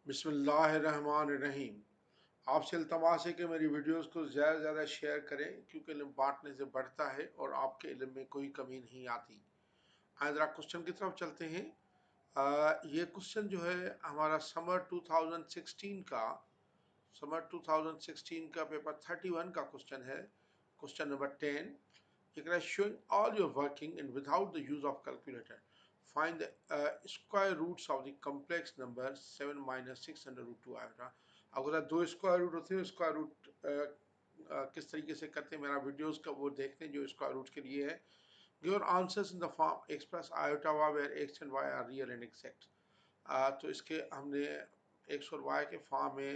बिस्मिल्लाहिर्रहमानिर्रहीम। आपसे इल्तमास है कि मेरी वीडियोस को ज़्यादा से ज़्यादा शेयर करें क्योंकि इल्म बांटने से बढ़ता है और आपके इल्म में कोई कमी नहीं आती। आइए ज़रा क्वेश्चन की तरफ चलते हैं। ये क्वेश्चन जो है हमारा समर 2016 का पेपर 31 का क्वेश्चन है। Question number 10, showing all your working and without the use of calculator. Find the square roots of the complex number 7 minus 6 under root 2 iota. अगर दो स्क्वायर रूट होते हैं, स्क्वायर रूट किस तरीके से करते हैं मेरा वीडियोस का वो देखते हैं जो स्क्वायर रूट के लिए है। Given answers in the form x plus iota y where x and y are real and exact. तो इसके हमने x और y के फॉर्म में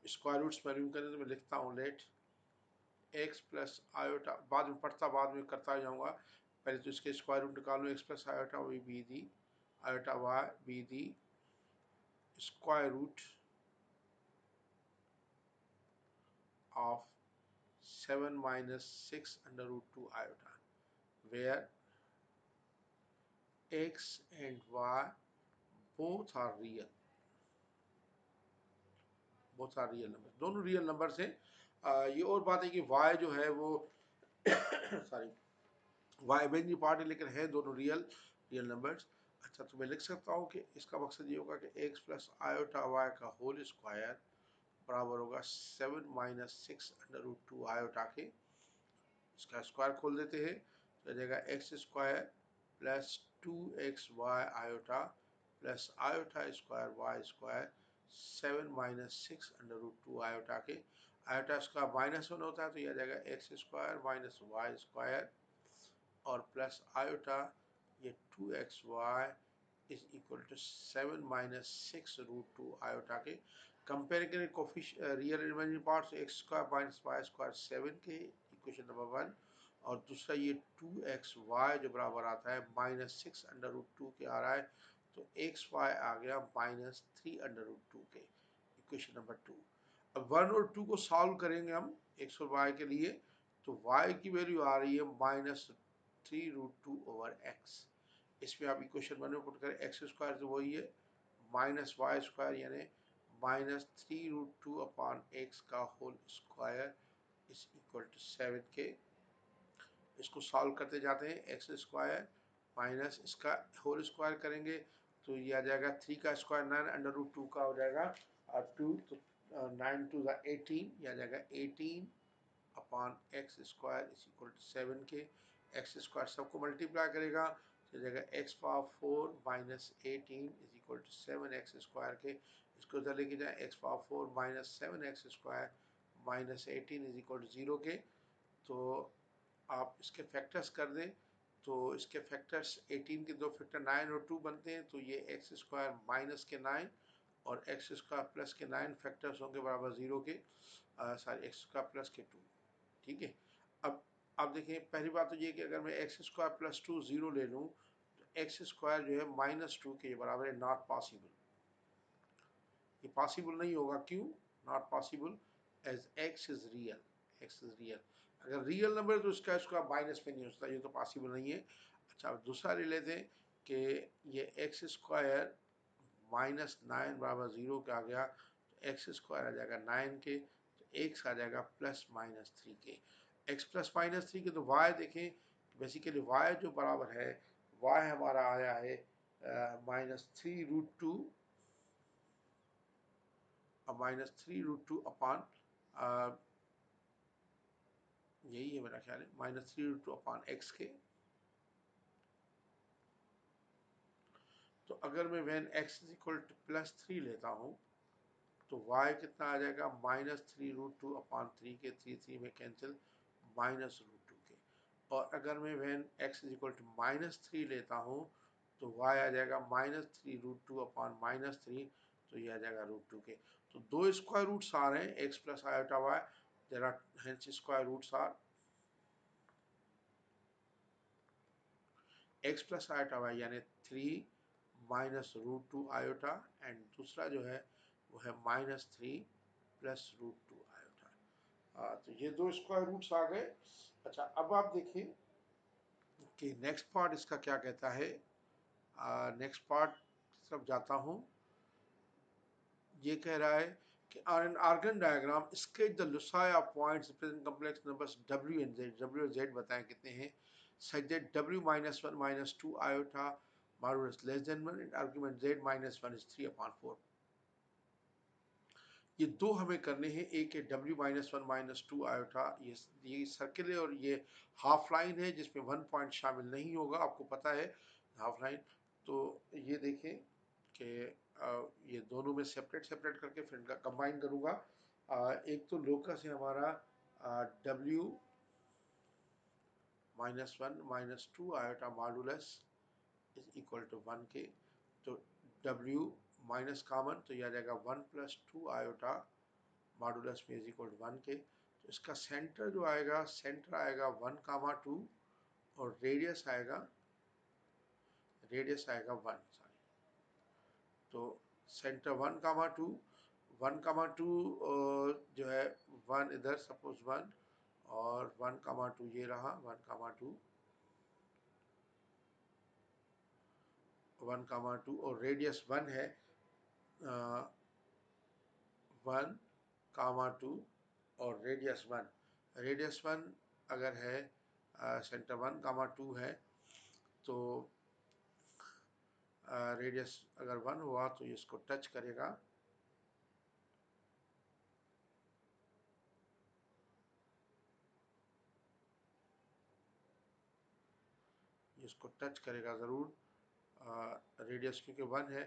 स्क्वायर रूट्स मालूम करें तो मैं लिखता हूँ लेट एक्स प्लस आयोटा, बाद में पढ़ता बाद में करता जाऊंगा। पहले तो इसके स्क्वायर रूट निकालो। X plus iota y be the iota y be the square root of 7 minus 6 under root 2 iota, where x and y both are real, numbers, दोनों रियल नंबर्स हैं। ये और बात है कि y जो है वो सॉरी y इमेजिनरी पार्ट है लेकिन है दोनों रियल नंबर्स। अच्छा, तो मैं लिख सकता हूँ कि इसका मकसद ये होगा कि x प्लस आयोटा y का होल स्क्वायर बराबर होगा 7 माइनस 6 अंडर रूट 2 आयोटा के। इसका स्क्वायर खोल देते हैं तो जाएगा x square plus 2xy iota plus iota square y square 7 minus 6 under root 2 iota के। आयोटा इसका -1 होता है तो यह जाएगा x square minus y square और प्लस आयोटा ये 2xy is equal to 7 minus 6 root 2 iota के। कंपेयर करें real imaginary parts x square minus y square 7 के, इक्वेशन नंबर 1। और दूसरा ये 2xy जो बराबर आता है -6 अंडर रूट 2 के आ रहा है तो xy आ गया -3 अंडर रूट 2 के, इक्वेशन नंबर 2। अब 1 और 2 को सॉल्व करेंगे हम x और y के लिए तो y की वैल्यू आ रही है -3 रूट 2 ओवर x। इसमें आप इक्वेशन 1 में पुट करें एक्स स्क्वायर तो वही है माइनस वाई स्क्वायर यानी -3 रूट 2 अपॉन एक्स का whole square is equal to 7 के। इसको सॉल्व करते जाते हैं। एक्स स्क्वायर माइनस इसका होल स्क्वायर करेंगे तो ये आ जाएगा 3 का स्क्वायर 9 अंडर रूट 2 का हो जाएगा 2 तो 9 टू द 18 यह आ जाएगा 18 upon x square is equal to 7 के। एक्स स्क्वायर सबको मल्टीप्लाई करेगा तो जाएगा x power 4 minus 18 is equal to 7 x square के। इसको इधर लेके जाए x power 4 minus 7 x square minus 18 is equal to 0 के। तो आप इसके फैक्टर्स कर दें तो इसके फैक्टर्स 18 के दो फैक्टर 9 और 2 बनते हैं तो ये एक्स स्क्वायर माइनस के 9 और एक्स स्क्वायर प्लस के 9 फैक्टर्स होंगे बराबर 0 के, सॉरी एक्स स्क्वायर प्लस के 2। ठीक है। अब आप देखिए पहली बात तो ये कि अगर मैं एक्स स्क्वायर प्लस 2 0 ले लूँ तो एक्स स्क्वायर जो है -2 के बराबर है, नॉट पॉसिबल। ये पॉसिबल नहीं होगा, क्यों not possible? As x is real, x is real. अगर रियल नंबर है तो इसका स्क्वायर माइनस में नहीं होता, ये तो पॉसिबल नहीं है। अच्छा, अब दूसरा ले लेते हैं कि ये एक्स स्क्वायर -9 बराबर 0 का आ गया तो एक्स स्क्वायर आ जाएगा 9 के, तो एक्स आ जाएगा +-3 के। एक्स +-3 के तो वाई देखें, बेसिकली वाई जो बराबर है वाई हमारा आया है -3 रूट 2 और -3 रूट 2 अपॉन यही है मेरा ख्याल है -3 रूट 2 अपॉन एक्स के। तो अगर मैं when x is equal to +3 लेता हूँ तो y कितना आ जाएगा -3 रूट 2 अपॉन 3 के, 3 में कैंसिल -√2 के। और अगर मैं when x is equal to -3 लेता हूँ तो y आ जाएगा -3 रूट 2 अपॉन -3, तो ये आ जाएगा √2 के। तो दो स्क्वायर रूट्स आ रहे हैं x plus iota y, there are hence square roots are x plus iota y यानी 3 माइनस रूट 2 आयोटा एंड दूसरा जो है वो है -3 प्लस रूट 2 आयोटा। तो ये दो स्क्वायर रूट्स आ गए। अच्छा, अब आप देखिए कि नेक्स्ट पार्ट इसका क्या कहता है। नेक्स्ट पार्ट सब जाता हूँ। ये कह रहा है कि on an argon diagram sketch the loci of points represent complex numbers w and z. w और z बताएं कितने हैं, such that w minus 1 minus 2 iota modulus less than 1 and argument z minus 1 is 3/4. ये दो हमें करने हैं, एक है w माइनस 1 माइनस 2 आयोटा, ये सर्किल है और ये हाफ लाइन है जिसमें 1 पॉइंट शामिल नहीं होगा, आपको पता है हाफ लाइन। तो ये देखें कि ये दोनों में सेपरेट सेपरेट करके फिर इनका कंबाइन करूँगा। एक तो लोकस है हमारा w minus 1 minus 2 iota modulus is equal to 1 के, तो w माइनस कॉमन तो यह आ जाएगा 1 प्लस 2 आयोटा मॉडुलस में इज इक्वल टू 1 के। तो इसका सेंटर जो आएगा, सेंटर आएगा 1,2 और रेडियस आएगा 1 सॉरी। तो सेंटर 1,2 1,2 जो है 1 इधर सपोज 1 और 1,2 ये रहा 1,2 1,2 और रेडियस 1 है 1,2 और रेडियस 1, रेडियस 1 अगर है सेंटर 1,2 है तो रेडियस अगर 1 हुआ तो इसको टच करेगा, इसको टच करेगा ज़रूर, रेडियस क्योंकि 1 है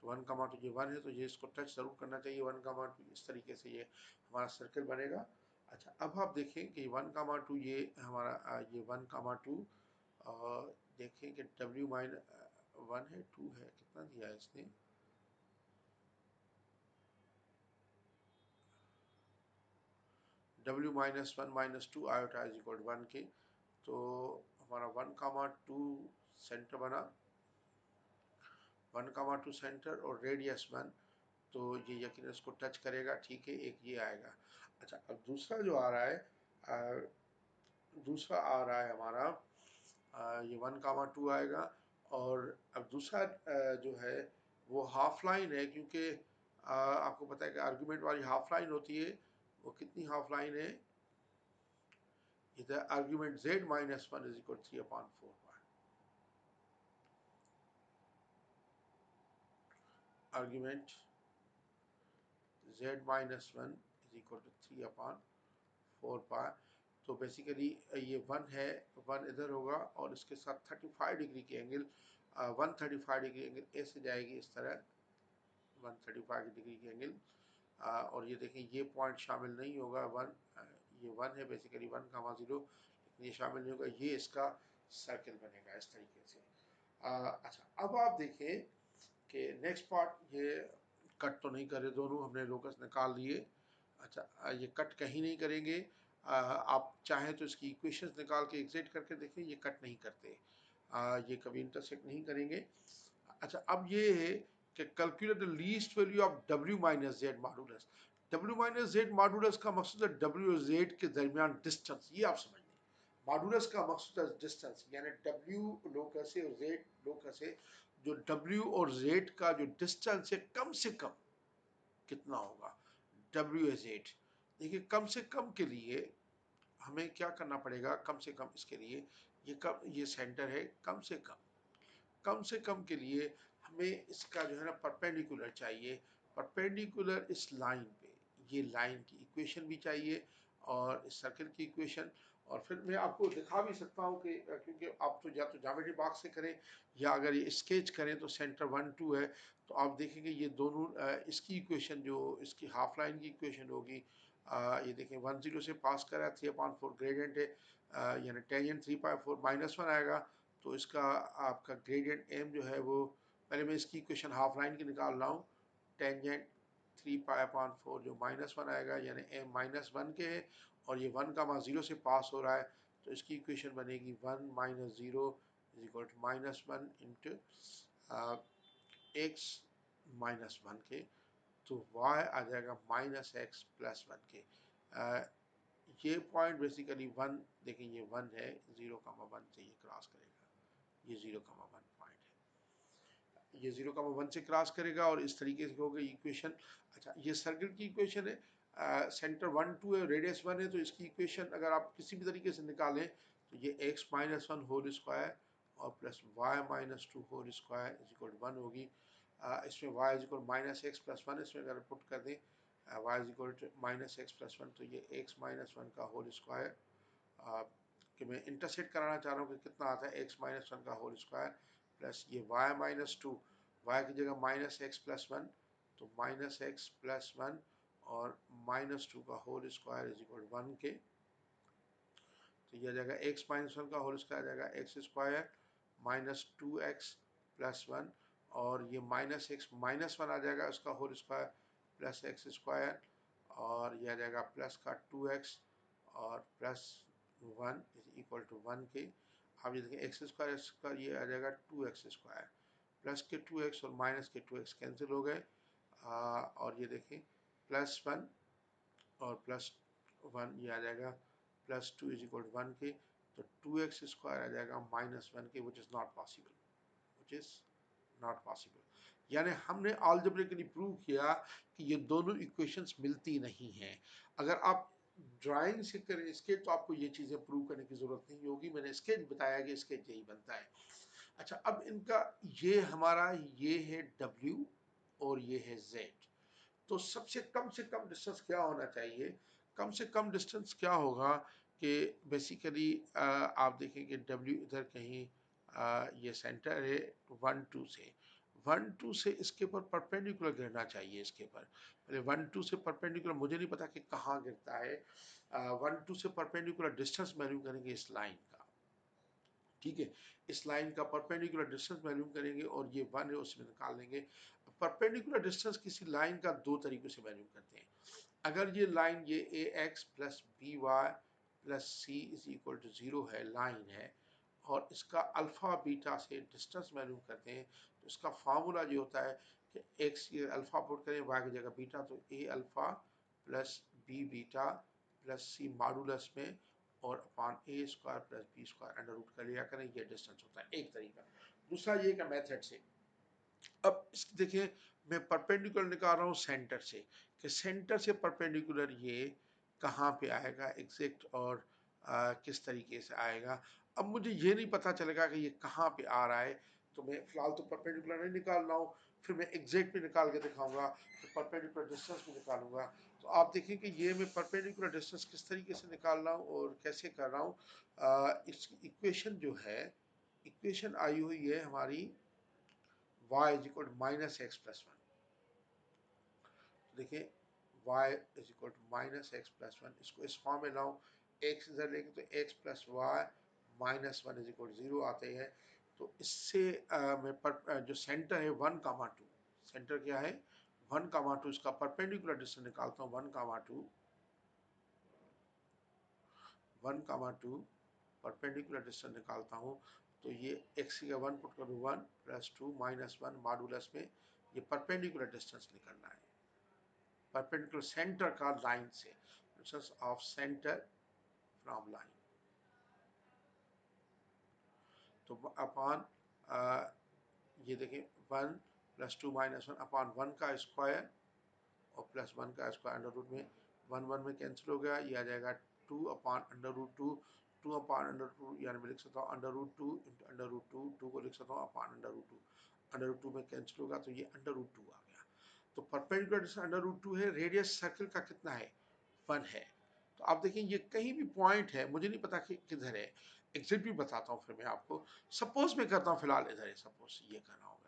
तो 1,2 ये 1 है तो ये इसको टच ज़रूर करना चाहिए 1,2, इस तरीके से ये हमारा सर्कल बनेगा। अच्छा अब आप देखें कि 1,2 ये हमारा ये 1,2 देखें कि w माइनस 1 है 2 है, कितना दिया है इसने, w minus 1 minus 2 iota is equal 1 के। तो हमारा 1,2 सेंटर बना, 1,2 सेंटर और रेडियस 1, तो ये यकीन इसको टच करेगा, ठीक है, एक ये आएगा। अच्छा अब दूसरा जो आ रहा है दूसरा आ रहा है हमारा ये 1,2 आएगा और अब दूसरा जो है वो हाफ लाइन है, क्योंकि आपको पता है कि आर्गुमेंट वाली हाफ लाइन होती है, वो कितनी हाफ लाइन है, इधर argument z minus 1 is equal 3/4, argument z minus 1 is equal to 3/4 pi. तो बेसिकली ये 1 है, 1 इधर होगा और इसके साथ 35 डिग्री के एंगल 135 डिग्री एंगल ए से जाएगी इस तरह 135 डिग्री के एंगल, और ये देखें ये पॉइंट शामिल नहीं होगा 1, ये 1 है बेसिकली 1,0, लेकिन ये शामिल नहीं होगा, ये इसका सर्कल बनेगा इस तरीके से। अच्छा अब आप देखें कि नेक्स्ट पार्ट, ये कट तो नहीं करे, दोनों हमने लोकस निकाल लिए। अच्छा ये कट कहीं नहीं करेंगे, आप चाहें तो इसकी इक्वेशंस निकाल के एग्जिट करके देखें, ये कट नहीं करते, ये कभी इंटरसेक्ट नहीं करेंगे। अच्छा अब ये है कि calculate the least value of w minus Z modulus. w minus Z modulus का मकसद है w और z के दरमियान डिस्टेंस, ये आप समझ लें, मॉडुलस का मकसद है डिस्टेंस, यानी w लोकस है और z लोकस है, जो w और z का जो डिस्टेंस है कम से कम कितना होगा w या z। देखिए कम से कम के लिए हमें क्या करना पड़ेगा, कम से कम इसके लिए ये सेंटर है, कम से कम के लिए हमें इसका जो है ना परपेंडिकुलर चाहिए, परपेंडिकुलर इस लाइन पे, ये लाइन की इक्वेशन भी चाहिए और इस सर्कल की इक्वेशन। और फिर मैं आपको दिखा भी सकता हूँ कि क्योंकि आप तो या तो ज्योमेट्री बॉक्स से करें या अगर ये स्केच करें तो सेंटर 1 2 है, तो आप देखेंगे ये दोनों इसकी इक्वेशन जो इसकी हाफ लाइन की इक्वेशन होगी, ये देखें 1,0 से पास करा 3/4 ग्रेडियंट है, यानी टेंजेंट 3/4 माइनस 1 आएगा, तो इसका आपका ग्रेडियंट एम जो है वो, पहले मैं इसकी इक्वेशन हाफ लाइन की निकाल रहा हूँ, टेंजेंट 3π/4 जो -1 आएगा, यानी एम -1 के है और ये 1,0 से पास हो रहा है, तो इसकी इक्वेशन बनेगी 1 - 0 is equal to -1 into x -1 के, तो y आ जाएगा -x + 1 के। ये पॉइंट बेसिकली 1, देखिए ये 1 है, 0,1 से ये क्रॉस करेगा, ये 0,1 पॉइंट है। ये 0,1 से क्रॉस करेगा और इस तरीके से होगा इक्वेशन। अच्छा, ये सर्किल की इक्वेशन है, सेंटर 1 2 है, रेडियस 1 है, तो इसकी इक्वेशन अगर आप किसी भी तरीके से निकालें तो ये x माइनस 1 होल स्क्वायर और plus y minus 2 whole square is equal 1 होगी। इसमें y is equal minus x plus 1, इसमें अगर पुट कर दें y is equal to minus x plus 1, तो ये x माइनस 1 का होल स्क्वायर, कि मैं इंटरसेट कराना चाह रहा हूँ कि कितना आता है x माइनस 1 का होल स्क्वायर प्लस ये y माइनस 2, y की जगह माइनस एक्स प्लस 1, तो माइनस एक्स प्लस 1 और माइनस 2 का होल स्क्वायर इज इक्वल 1 के, तो यह आ जाएगा x माइनस 1 का होल स्क्वायर आ जाएगा x square minus 2x plus 1 और ये माइनस एक्स माइनस 1 आ जाएगा उसका whole square plus x square और यह आ जाएगा प्लस का 2x और प्लस 1 इज इक्वल टू 1 के। अब ये देखें एक्स स्क्वायर ये आ जाएगा 2x स्क्वायर प्लस के 2x और माइनस के 2x कैंसिल हो गए, और ये देखें प्लस 1 और प्लस 1 ये आ जाएगा प्लस 2 इज इक्वल 1 के, तो 2x स्क्वायर आ जाएगा माइनस 1 के, which is not possible, which is not possible. यानी हमने अलजेब्रिकली प्रूव किया कि ये दोनों इक्वेशंस मिलती नहीं हैं। अगर आप ड्राइंग से करें स्केच तो आपको ये चीज़ें प्रूव करने की ज़रूरत नहीं होगी, मैंने स्केच बताया कि स्केच यही बनता है। अच्छा, अब इनका ये हमारा ये है W और ये है Z, तो सबसे कम से कम डिस्टेंस क्या होना चाहिए? कम से कम डिस्टेंस क्या होगा कि बेसिकली आप देखेंगे W इधर कहीं, ये सेंटर है 1 2 से 1 2 से इसके ऊपर परपेंडिकुलर गिरना चाहिए, इसके ऊपर पहले 1 2 से परपेंडिकुलर, मुझे नहीं पता कि कहाँ गिरता है। 1 2 से परपेंडिकुलर डिस्टेंस मालूम करेंगे इस लाइन का, ठीक है, इस लाइन का परपेंडिकुलर डिस्टेंस मालूम करेंगे और ये 1 है उसमें निकाल लेंगे। परपेंडिकुलर डिस्टेंस किसी लाइन का दो तरीकों से मालूम करते हैं। अगर ये लाइन ये A X plus B Y plus C is equal to 0 है, लाइन है, और इसका अल्फ़ा बीटा से डिस्टेंस मालूम करते हैं, तो इसका फार्मूला ये होता है कि एक्स ये अल्फ़ा पुट करें वाई की जगह बीटा, तो A alpha plus B beta plus C modulus में और अपान A square plus B square under root कर लिया करें, ये डिस्टेंस होता है एक तरीका। दूसरा ये का मेथड से, अब देखिए मैं परपेंडिकुलर निकाल रहा हूँ सेंटर से, कि सेंटर से परपेंडिकुलर ये कहाँ पे आएगा एग्जैक्ट और किस तरीके से आएगा। अब मुझे ये नहीं पता चलेगा कि ये कहाँ पे आ रहा है, तो मैं फिलहाल तो परपेंडिकुलर नहीं निकाल रहा हूँ, फिर मैं एग्जैक्ट भी निकाल के दिखाऊंगा, तो परपेंडिकुलर डिस्टेंस भी निकालूंगा। तो आप देखें कि ये मैं परपेंडिकुलर डिस्टेंस किस तरीके से निकाल रहा हूँ और कैसे कर रहा हूँ। इस इक्वेशन जो है, इक्वेशन आई हुई है हमारी y is equal to minus x plus 1, देखिए y is equal to minus x plus 1, इसको इस फॉर्म में लाऊं, x इधर लेंगे तो x plus y minus 1 is equal to 0 आते हैं। तो इससे मैं जो सेंटर है 1 कामा 2, सेंटर क्या है 1 कामा 2, इसका परपेंडिकुलर डिस्टेंस निकालता हूँ 1 कामा 2, 1 कामा 2 परपेंडिकुलर डिस्टेंस निकालता हूँ, तो ये x की 1 पुट करूँ 1 प्लस 2 माइनस 1 मॉडुलस में, ये परपेंडिकुलर डिस्टेंस निकलना है, परपेंडिकुलर सेंटर का लाइन से, distance of centre from line, तो अपान ये देखें 1 प्लस 2 माइनस 1 अपान 1 का स्क्वायर और प्लस 1 का स्क्वायर अंडर रूट में 1 1 में कैंसिल हो गया, ये आ जाएगा 2 upon under root 2, 2 upon under 2 यानी मैं लिख सकता हूँ under root 2 into under root 2, 2 को लिख सकता हूँ upon under root 2, under root 2 में कैंसिल होगा तो ये अंडर रूट 2 आ गया। तो परपेंडिकुलर डिस्टेंस अंडर रूट 2 है, रेडियस सर्कल का कितना है 1 है। तो आप देखें ये कहीं भी पॉइंट है, मुझे नहीं पता कि किधर है, एग्जैक्ट भी बताता हूँ फिर मैं आपको। सपोज मैं करता हूँ फिलहाल इधर है, सपोज ये कर रहा हूँ,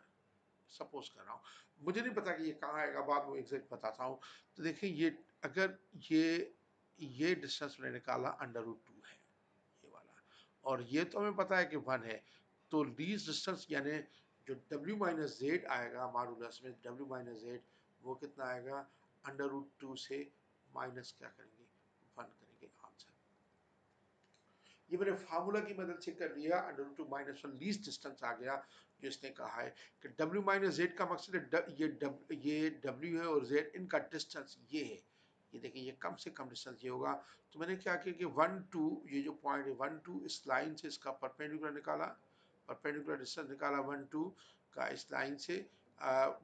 सपोज कर रहा हूँ, मुझे नहीं पता कि ये कहाँ आएगा, बाद में एग्जैक्ट बताता हूँ। तो देखिए ये अगर ये डिस्टेंस मैंने निकाला अंडर रूट 2 है ये वाला, और ये तो हमें पता है कि 1 है, तो लीस्ट डिस्टेंस यानी जो W माइनस जेड आएगा मॉडुलस में W माइनस जेड, वो कितना आएगा अंडर रूट 2 से माइनस क्या करेंगे 1 करेंगे, आंसर। ये मैंने फार्मूला की मदद से कर लिया, under root 2 minus 1 least distance आ गया, जो इसने कहा है कि W माइनस जेड का मकसद है ये W है और Z इनका डिस्टेंस ये है, ये देखिए ये कम से कम डिस्टेंस ये होगा। तो मैंने क्या किया कि 1 2 ये जो पॉइंट है 1 2 इस लाइन से इसका परपेंडिकुलर निकाला, परपेंडिकुलर डिस्टेंस निकाला 1 2 आपका इस लाइन से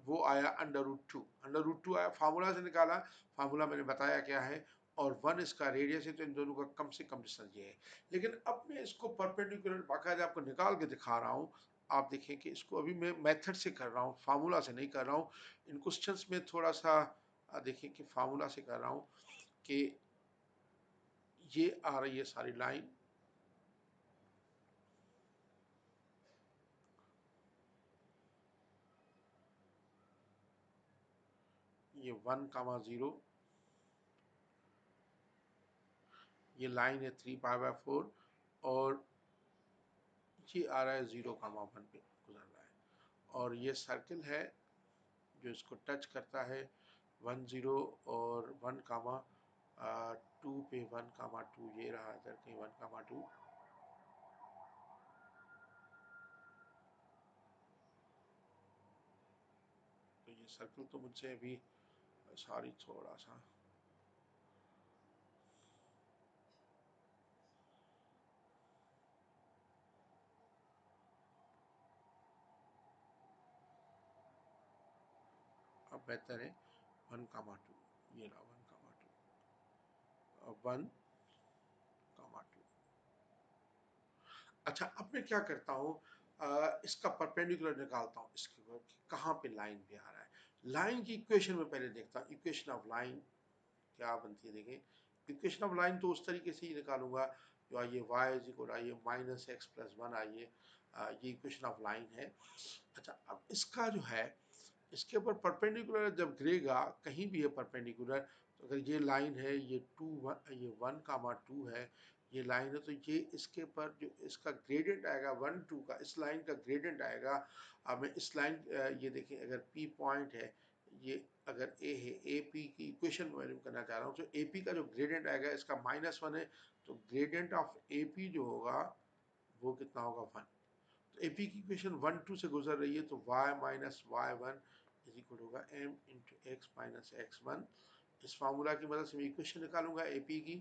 वो आया अंडर रूट टू आया, फार्मूला से निकाला, फार्मूला मैंने बताया क्या है, और 1 इसका रेडियस है, तो इन दोनों का कम से कम डिस्टेंस ये है। लेकिन अब मैं इसको परपेंडिकुलर बाकायदा आपको निकाल के दिखा रहा हूँ। आप देखें कि इसको अभी मैं मेथड से कर रहा हूँ, फार्मूला से नहीं कर रहा हूँ। इन क्वेश्चंस में थोड़ा सा देखें कि फार्मूला से कर रहा हूँ कि ये आ रही है सारी लाइन, ये 1,0, ये लाइन है 3π/4, और ये आ रहा है 0,1 पे गुजर रहा है, और ये सर्किल है जो इसको टच करता है 10 और 1,2 पे 1,2, ये रहा इधर कहीं 1,2। तो ये सर्कल तो मुझसे अभी सॉरी थोड़ा सा अब बेहतर है 1,2, ये रहा 1,2, 1,2। अच्छा, अब मैं क्या करता हूँ, इसका परपेंडिकुलर निकालता हूँ इसके ऊपर कि कहाँ पे लाइन पे आ रहा है। लाइन की इक्वेशन में पहले देखता हूँ, इक्वेशन ऑफ लाइन क्या बनती है देखें। इक्वेशन ऑफ लाइन तो उस तरीके से ही निकालूंगा जो आइए वाई इज इक्वल आइए -x+1 आइए, ये इक्वेशन ऑफ लाइन है। अच्छा, अब इसका जो है इसके ऊपर परपेंडिकुलर जब गिरेगा कहीं भी है परपेंडिकुलर, तो अगर ये लाइन है, ये 1,2 है, ये लाइन है, तो ये इसके पर जो इसका ग्रेडियंट आएगा 1,2 का, इस लाइन का ग्रेडियंट आएगा। अब मैं इस लाइन ये देखें, अगर पी पॉइंट है, ये अगर ए है, ए पी की इक्वेशन वैल्यू करना चाह रहा हूँ, तो ए पी का जो ग्रेडियंट आएगा इसका -1 है, तो ग्रेडियंट ऑफ ए पी जो होगा वो कितना होगा 1। तो एपी की इक्वेशन 1,2 से गुजर रही है, तो y minus y1 is equal होगा m into x minus x1। इस फार्मूला की मदद से मैं इक्वेशन निकालूंगा एपी की,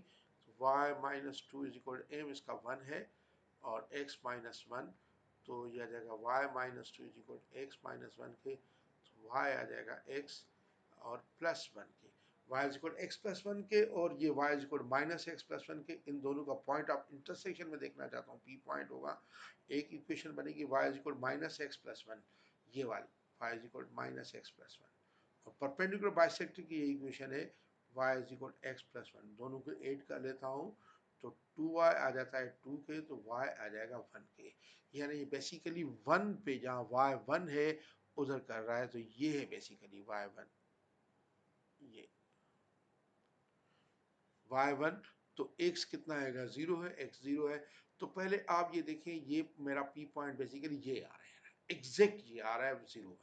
तो y minus 2 is equal m इसका 1 है, और x माइनस 1, तो यह आ जाएगा y minus 2 is equal x minus 1 के, तो y आ जाएगा x और +1 के, y is equal x plus 1 के, और ये y इज इक्वल -x+1 के। इन दोनों का पॉइंट ऑफ इंटरसेक्शन में देखना चाहता हूँ, पी पॉइंट होगा। एक इक्वेशन बनेगी y इज इक्वल -x+1, ये वाली y इज इक्वल -x+1, और परपेंडिकुलर बाइसेक्टर की ये इक्वेशन है y इज इक्वल x+1। दोनों को ऐड कर लेता हूँ, तो 2y आ जाता है 2 के, तो y आ जाएगा 1 के। यानी बेसिकली 1 पे जहाँ y 1 है उधर कर रहा है, तो ये है बेसिकली y1, ये y1। तो x कितना आएगा, 0 है, x 0 है। तो पहले आप ये देखें, ये मेरा p पॉइंट बेसिकली ये आ रहा है, एग्जैक्ट ये आ रहा है 0,1,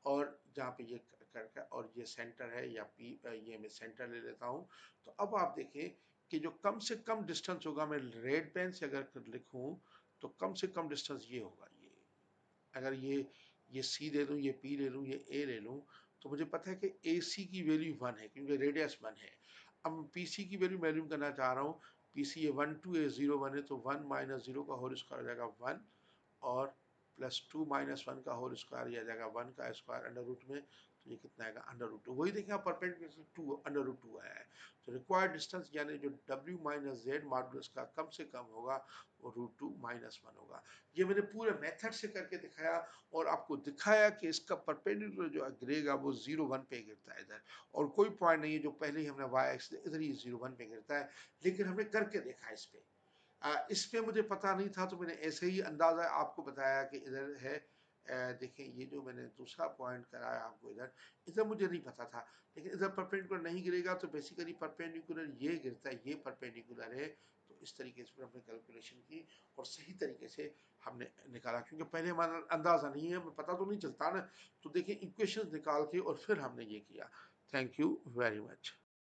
और जहाँ पे ये करके, और ये सेंटर है, या p ये मैं सेंटर ले लेता हूँ। तो अब आप देखें कि जो कम से कम डिस्टेंस होगा, मैं रेड पेन से अगर लिखूँ तो कम से कम डिस्टेंस ये होगा, ये अगर ये सी ले लूँ, ये पी ले लूँ, ये ए ले लूँ, तो मुझे पता है कि ए सी की वैल्यू 1 है क्योंकि रेडियस 1 है। अब पी सी की वैल्यू मालूम करना चाह रहा हूँ, पी सी ये 1 2 ए 0 1 है, तो 1 माइनस 0 का होल स्क्वायर हो जाएगा 1, और +2 माइनस 1 का होल स्क्वायर, ये आ जाएगा 1 का स्क्वायर अंडर रूट में, तो ये कितना आएगा अंडर रूट 2। वही देखें आप, परपेंडिकुलर 2 अंडर रूट 2 आया है। तो रिक्वायर्ड डिस्टेंस यानी जो w माइनस जेड मॉडुलस का कम से कम होगा वो √2 -1 होगा। ये मैंने पूरे मेथड से करके दिखाया, और आपको दिखाया कि इसका परपेंडिकुलर जो गिरेगा वो 0,1 पे गिरता है इधर, और कोई पॉइंट नहीं है जो पहले ही हमने y एक्स इधर ही 0,1 पे गिरता है, लेकिन हमने करके देखा इस पे। इस पे मुझे पता नहीं था, तो मैंने ऐसे ही अंदाज़ा आपको बताया कि इधर है। देखिए ये जो मैंने दूसरा पॉइंट कराया आपको, इधर इधर मुझे नहीं पता था, लेकिन इधर परपेंडिकुलर नहीं गिरेगा, तो बेसिकली परपेंडिकुलर ये गिरता है, ये परपेंडिकुलर है। तो इस तरीके से हमने कैलकुलेशन की और सही तरीके से हमने निकाला, क्योंकि पहले हमारा अंदाज़ा नहीं है, हमें पता तो नहीं चलता ना। तो देखिए इक्वेशन निकाल के और फिर हमने ये किया। Thank you very much.